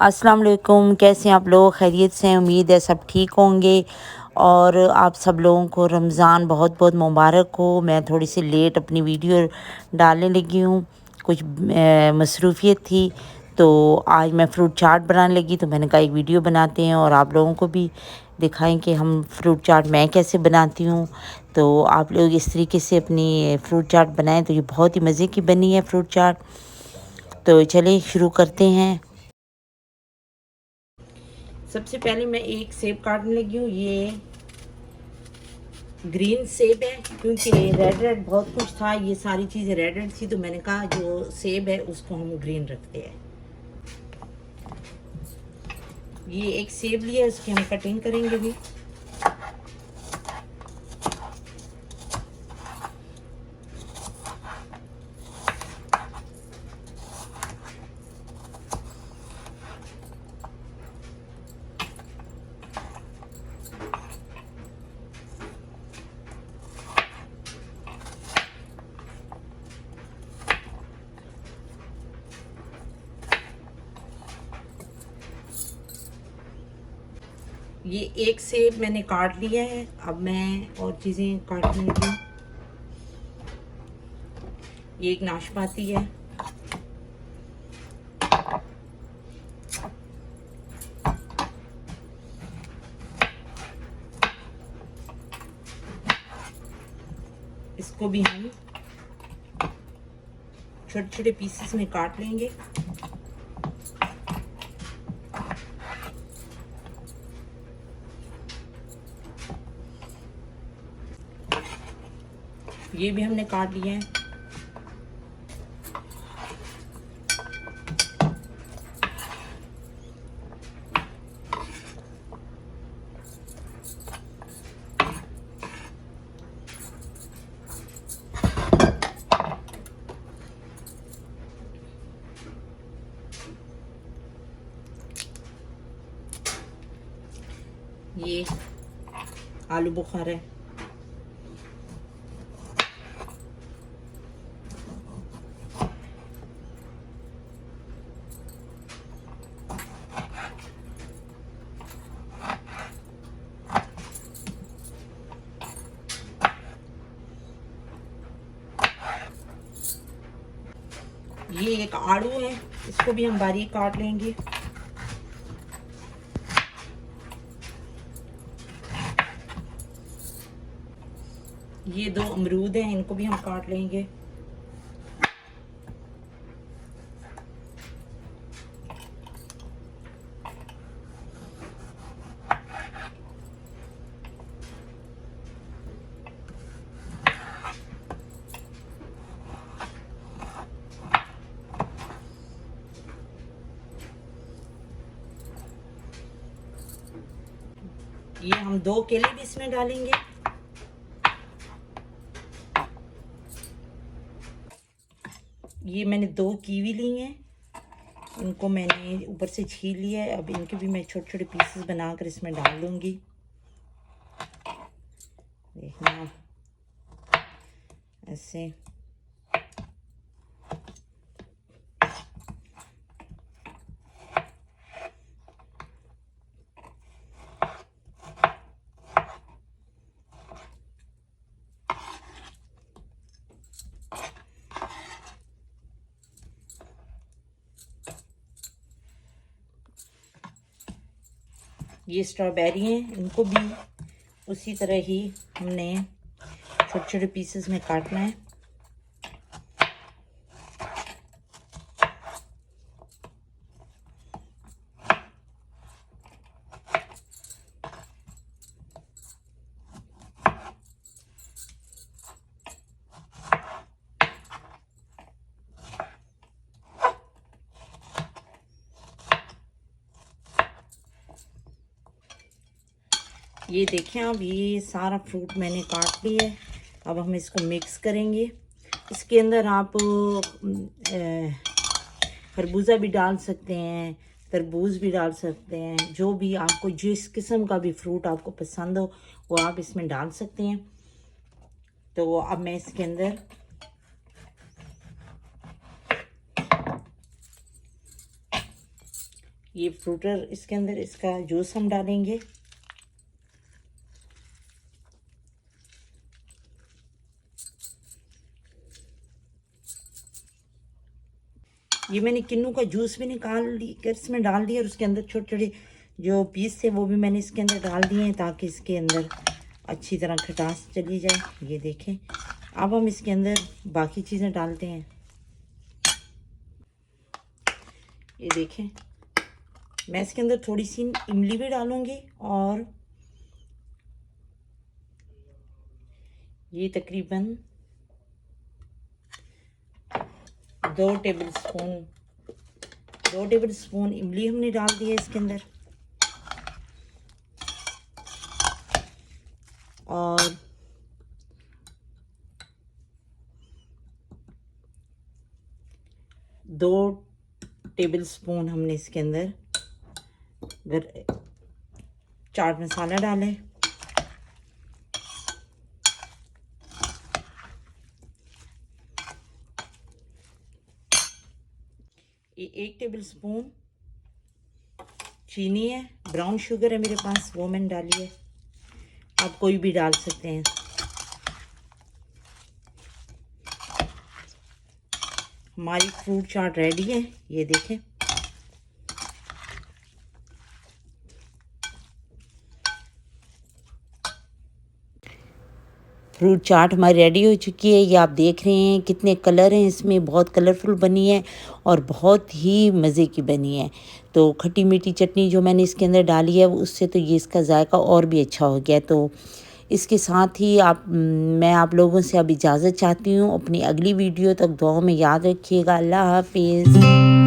अस्सलाम वालेकुम। कैसे हैं आप लोग? खैरियत से हैं? उम्मीद है सब ठीक होंगे। और आप सब लोगों को रमज़ान बहुत बहुत मुबारक हो। मैं थोड़ी सी लेट अपनी वीडियो डालने लगी हूँ, कुछ मसरूफ़ियत थी। तो आज मैं फ़्रूट चाट बनाने लगी, तो मैंने कहा एक वीडियो बनाते हैं और आप लोगों को भी दिखाएं कि हम फ़्रूट चाट मैं कैसे बनाती हूँ। तो आप लोग इस तरीके से अपनी फ़्रूट चाट बनाएं तो ये बहुत ही मज़े की बनी है फ़्रूट चाट। तो चलिए शुरू करते हैं। सबसे पहले मैं एक सेब काटने लगी हूँ। ये ग्रीन सेब है, क्योंकि रेड रेड बहुत कुछ था, ये सारी चीज़ें रेड रेड थी, तो मैंने कहा जो सेब है उसको हम ग्रीन रखते हैं। ये एक सेब लिया, इसकी हम कटिंग करेंगे भी। ये एक सेब मैंने काट लिया है। अब मैं और चीज़ें काटने लगी। ये एक नाशपाती है। इसको भी हम छोटे छोटे पीसेस में काट लेंगे। ये भी हमने काट लिया है। ये आलू बुखारा है। ये एक आड़ू है, इसको भी हम बारीक काट लेंगे। ये दो अमरूद हैं, इनको भी हम काट लेंगे। ये हम दो केले भी इसमें डालेंगे। ये मैंने दो कीवी ली हैं, इनको मैंने ऊपर से छील लिया है। अब इनके भी मैं छोटे छोटे पीसेस बनाकर इसमें डाल दूंगी। देखना ऐसे। ये स्ट्रॉबेरी हैं, इनको भी उसी तरह ही हमने छोटे छोटे पीसेस में काटना है। ये देखें, अब ये सारा फ्रूट मैंने काट लिया है। अब हम इसको मिक्स करेंगे। इसके अंदर आप खरबूजा भी डाल सकते हैं, तरबूज भी डाल सकते हैं, जो भी आपको जिस किस्म का भी फ्रूट आपको पसंद हो वो आप इसमें डाल सकते हैं। तो अब मैं इसके अंदर ये फ्रूटर इसके अंदर इसका जूस हम डालेंगे। ये मैंने किन्नू का जूस भी निकाल कर इसमें डाल दिया और उसके अंदर छोटे छोटे जो पीस थे वो भी मैंने इसके अंदर डाल दिए हैं ताकि इसके अंदर अच्छी तरह खटास चली जाए। ये देखें। अब हम इसके अंदर बाकी चीज़ें डालते हैं। ये देखें, मैं इसके अंदर थोड़ी सी इमली भी डालूंगी और ये तकरीबन 2 टेबलस्पून इमली हमने डाल दिया इसके अंदर और 2 टेबलस्पून हमने इसके अंदर चाट मसाला डाला है। ये 1 टेबलस्पून चीनी है, ब्राउन शुगर है मेरे पास, वो मैंने डाली है। आप कोई भी डाल सकते हैं। हमारी फ्रूट चाट रेडी है। ये देखें। फ्रूट चाट हमारी रेडी हो चुकी है। ये आप देख रहे हैं कितने कलर हैं इसमें, बहुत कलरफुल बनी है और बहुत ही मज़े की बनी है। तो खट्टी मीठी चटनी जो मैंने इसके अंदर डाली है उससे तो ये इसका जायका और भी अच्छा हो गया। तो इसके साथ ही मैं आप लोगों से अब इजाज़त चाहती हूँ। अपनी अगली वीडियो तक दुआ में याद रखिएगा। अल्लाह हाफिज़।